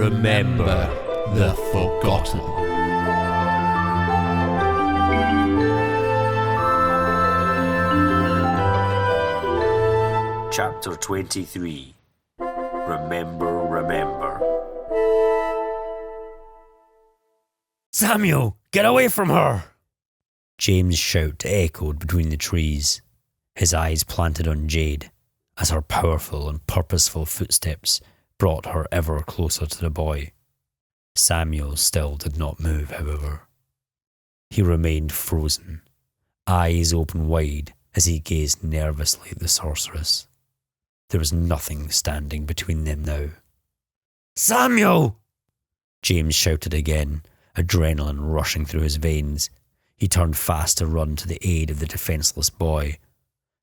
Remember the Forgotten. Chapter 23. Remember. Samuel, get away from her! James' shout echoed between the trees, his eyes planted on Jade, as her powerful and purposeful footsteps brought her ever closer to the boy. Samuel still did not move, however. He remained frozen, eyes open wide as he gazed nervously at the sorceress. There was nothing standing between them now. Samuel! James shouted again, adrenaline rushing through his veins. He turned fast to run to the aid of the defenceless boy.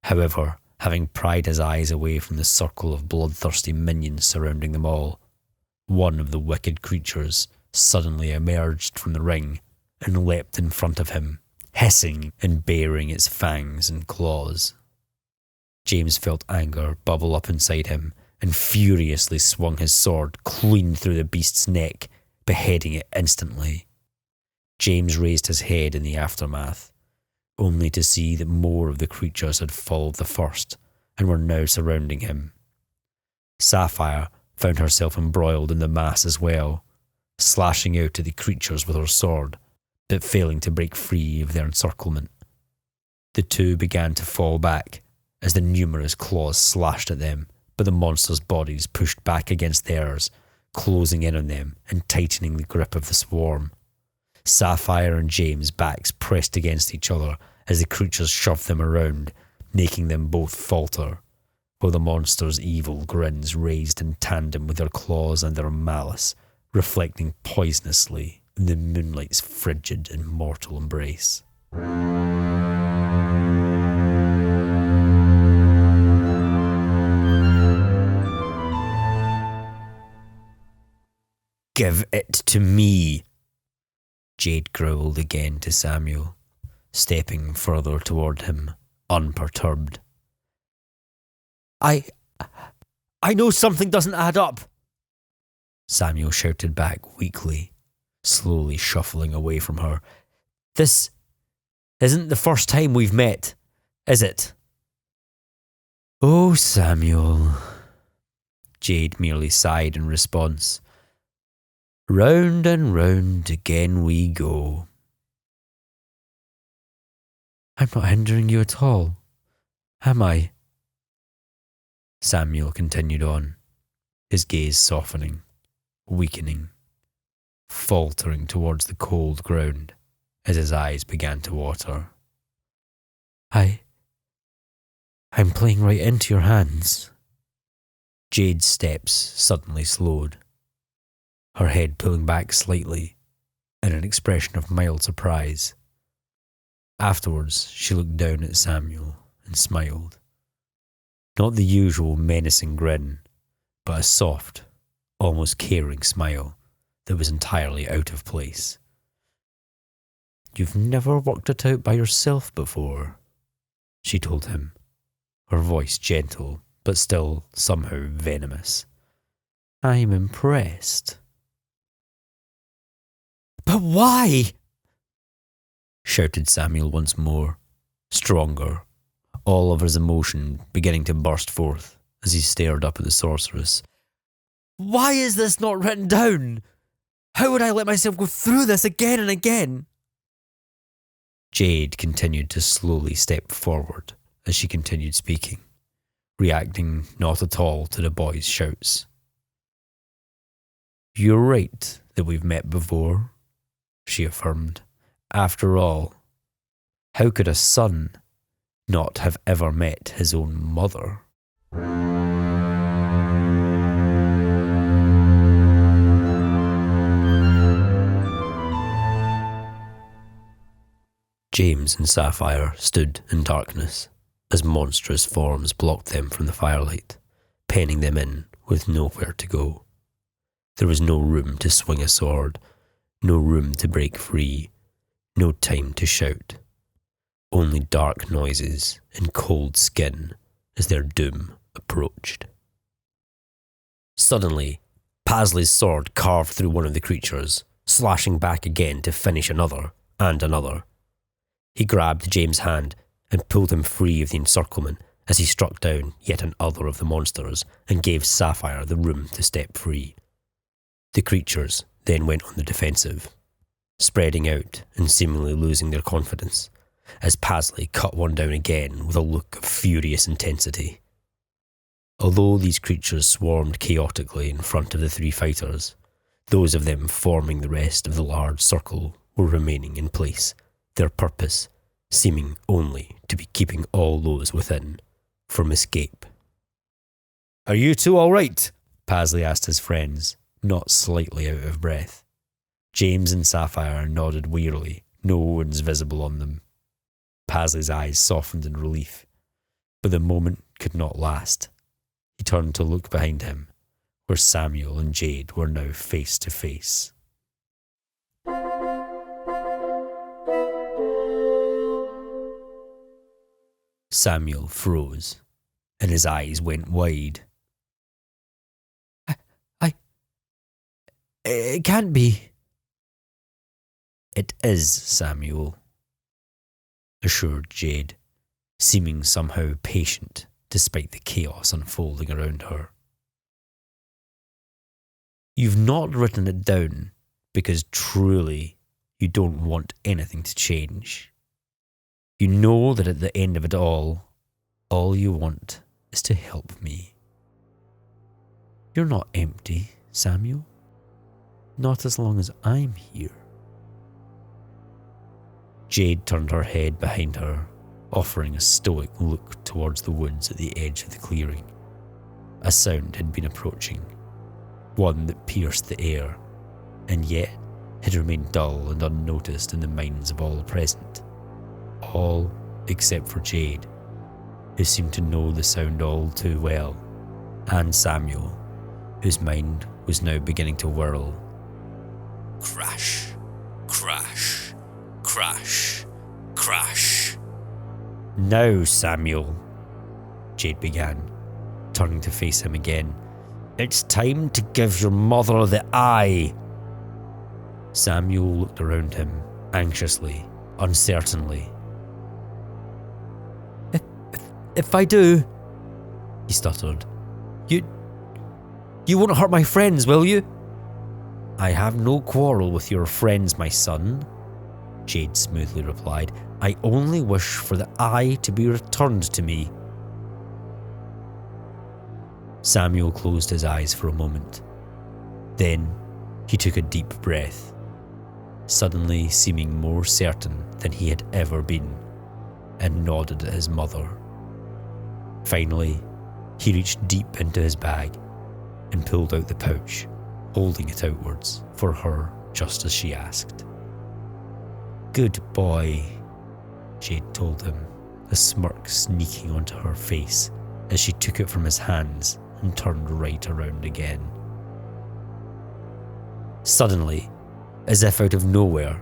However, having pried his eyes away from the circle of bloodthirsty minions surrounding them all, one of the wicked creatures suddenly emerged from the ring and leapt in front of him, hissing and baring its fangs and claws. James felt anger bubble up inside him and furiously swung his sword clean through the beast's neck, beheading it instantly. James raised his head in the aftermath, only to see that more of the creatures had followed the first and were now surrounding him. Sapphire found herself embroiled in the mass as well, slashing out at the creatures with her sword, but failing to break free of their encirclement. The two began to fall back as the numerous claws slashed at them, but the monsters' bodies pushed back against theirs, closing in on them and tightening the grip of the swarm. Sapphire and James' backs pressed against each other as the creatures shoved them around, making them both falter, while the monsters' evil grins raised in tandem with their claws and their malice, reflecting poisonously in the moonlight's frigid and mortal embrace. Give it to me, Jade growled again to Samuel, stepping further toward him, unperturbed. I know something doesn't add up, Samuel shouted back weakly, slowly shuffling away from her. This isn't the first time we've met, is it? Oh, Samuel, Jade merely sighed in response. Round and round again we go. I'm not hindering you at all, am I? Samuel continued on, his gaze softening, weakening, faltering towards the cold ground as his eyes began to water. I'm playing right into your hands. Jade's steps suddenly slowed, her head pulling back slightly in an expression of mild surprise. Afterwards, she looked down at Samuel and smiled. Not the usual menacing grin, but a soft, almost caring smile that was entirely out of place. You've never worked it out by yourself before, she told him, her voice gentle, but still somehow venomous. I'm impressed. But why? Shouted Samuel once more, stronger, all of his emotion beginning to burst forth as he stared up at the sorceress. Why is this not written down? How would I let myself go through this again and again? Jade continued to slowly step forward as she continued speaking, reacting not at all to the boy's shouts. You're right that we've met before, she affirmed. After all, how could a son not have ever met his own mother? James and Sapphire stood in darkness as monstrous forms blocked them from the firelight, penning them in with nowhere to go. There was no room to swing a sword, no room to break free, no time to shout. Only dark noises and cold skin as their doom approached. Suddenly, Pasley's sword carved through one of the creatures, slashing back again to finish another and another. He grabbed James' hand and pulled him free of the encirclement as he struck down yet another of the monsters and gave Sapphire the room to step free. The creatures then went on the defensive, spreading out and seemingly losing their confidence, as Pasley cut one down again with a look of furious intensity. Although these creatures swarmed chaotically in front of the three fighters, those of them forming the rest of the large circle were remaining in place, their purpose seeming only to be keeping all those within from escape. "Are you two all right?" Pasley asked his friends, not slightly out of breath. James and Sapphire nodded wearily, no wounds visible on them. Pasley's eyes softened in relief, but the moment could not last. He turned to look behind him, where Samuel and Jade were now face to face. Samuel froze, and his eyes went wide. It can't be." "It is, Samuel," assured Jade, seeming somehow patient despite the chaos unfolding around her. "You've not written it down because truly you don't want anything to change. You know that at the end of it all you want is to help me. You're not empty, Samuel. Not as long as I'm here." Jade turned her head behind her, offering a stoic look towards the woods at the edge of the clearing. A sound had been approaching, one that pierced the air, and yet had remained dull and unnoticed in the minds of all present. All except for Jade, who seemed to know the sound all too well, and Samuel, whose mind was now beginning to whirl. Crash, crash, crash, crash. "Now, Samuel," Jade began, turning to face him again. "It's time to give your mother the eye." Samuel looked around him, anxiously, uncertainly. If I do," he stuttered, you won't hurt my friends, will you?" "I have no quarrel with your friends, my son," Jade smoothly replied. "I only wish for the eye to be returned to me." Samuel closed his eyes for a moment. Then he took a deep breath, suddenly seeming more certain than he had ever been, and nodded at his mother. Finally, he reached deep into his bag and pulled out the pouch, holding it outwards for her just as she asked. "Good boy," Jade told him, a smirk sneaking onto her face as she took it from his hands and turned right around again. Suddenly, as if out of nowhere,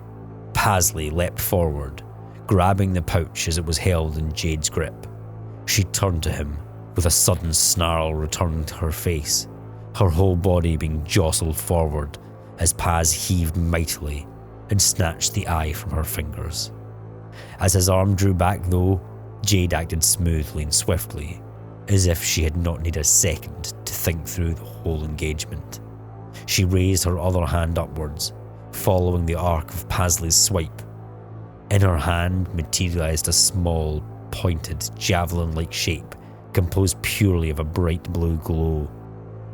Pasley leapt forward, grabbing the pouch as it was held in Jade's grip. She turned to him, with a sudden snarl returning to her face, her whole body being jostled forward as Paz heaved mightily and snatched the eye from her fingers. As his arm drew back though, Jade acted smoothly and swiftly, as if she had not needed a second to think through the whole engagement. She raised her other hand upwards, following the arc of Pasley's swipe. In her hand materialized a small, pointed, javelin-like shape composed purely of a bright blue glow.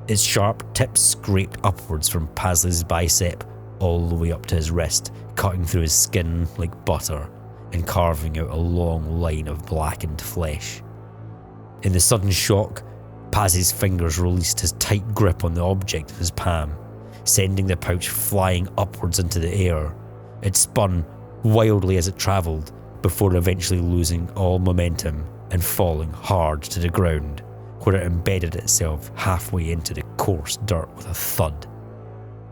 Its sharp tip scraped upwards from Pasley's bicep all the way up to his wrist, cutting through his skin like butter and carving out a long line of blackened flesh. In the sudden shock, Paz's fingers released his tight grip on the object in his palm, sending the pouch flying upwards into the air. It spun wildly as it travelled, before eventually losing all momentum and falling hard to the ground, where it embedded itself halfway into the coarse dirt with a thud.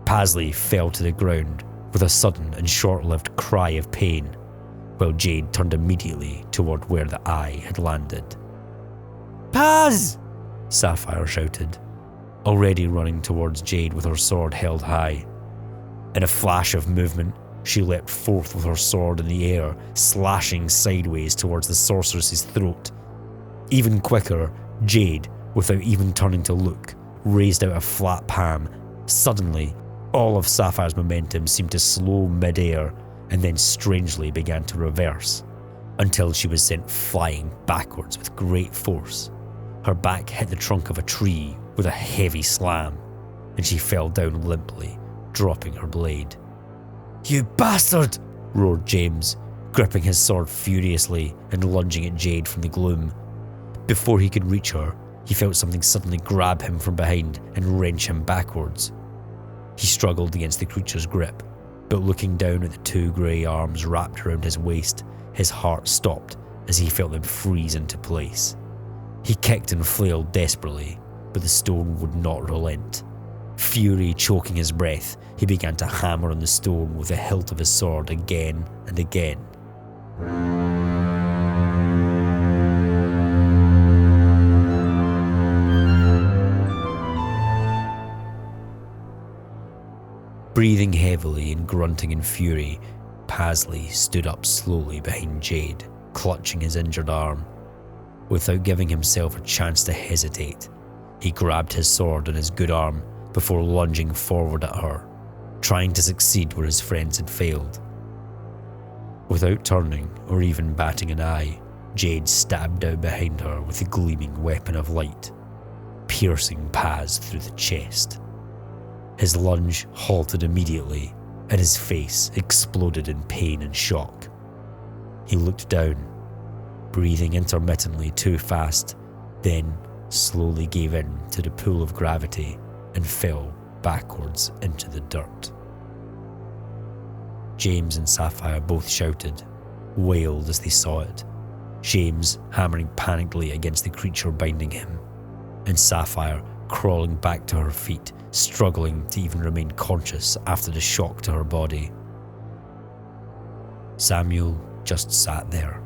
Pasley fell to the ground with a sudden and short-lived cry of pain, while Jade turned immediately toward where the eye had landed. "Paz!" Sapphire shouted. already running towards Jade with her sword held high. In a flash of movement, she leapt forth with her sword in the air, slashing sideways towards the sorceress's throat. Even quicker, Jade, without even turning to look, raised out a flat palm. Suddenly, all of Sapphire's momentum seemed to slow mid-air and then strangely began to reverse, until she was sent flying backwards with great force. Her back hit the trunk of a tree with a heavy slam, and she fell down limply, dropping her blade. "You bastard!" roared James, gripping his sword furiously and lunging at Jade from the gloom. Before he could reach her, he felt something suddenly grab him from behind and wrench him backwards. He struggled against the creature's grip, but looking down at the two grey arms wrapped around his waist, his heart stopped as he felt them freeze into place. He kicked and flailed desperately, but the stone would not relent. Fury choking his breath, he began to hammer on the stone with the hilt of his sword again and again. Breathing heavily and grunting in fury, Pasley stood up slowly behind Jade, clutching his injured arm. Without giving himself a chance to hesitate, he grabbed his sword on his good arm before lunging forward at her, trying to succeed where his friends had failed. Without turning or even batting an eye, Jade stabbed out behind her with the gleaming weapon of light, piercing Paz through the chest. His lunge halted immediately, and his face exploded in pain and shock. He looked down, breathing intermittently too fast, then slowly gave in to the pull of gravity and fell backwards into the dirt. James and Sapphire both shouted, wailed as they saw it, James hammering panickedly against the creature binding him, and Sapphire crawling back to her feet, struggling to even remain conscious after the shock to her body. Samuel just sat there,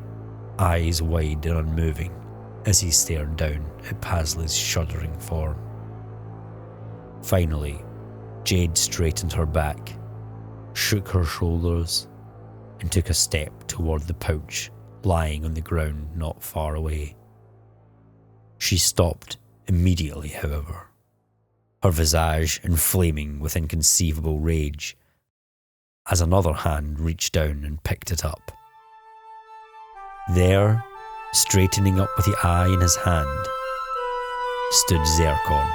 eyes wide and unmoving, as he stared down at Pasley's shuddering form. Finally, Jade straightened her back, shook her shoulders, and took a step toward the pouch lying on the ground not far away. She stopped immediately, however, her visage inflaming with inconceivable rage, as another hand reached down and picked it up. There, straightening up with the eye in his hand, stood Zircon.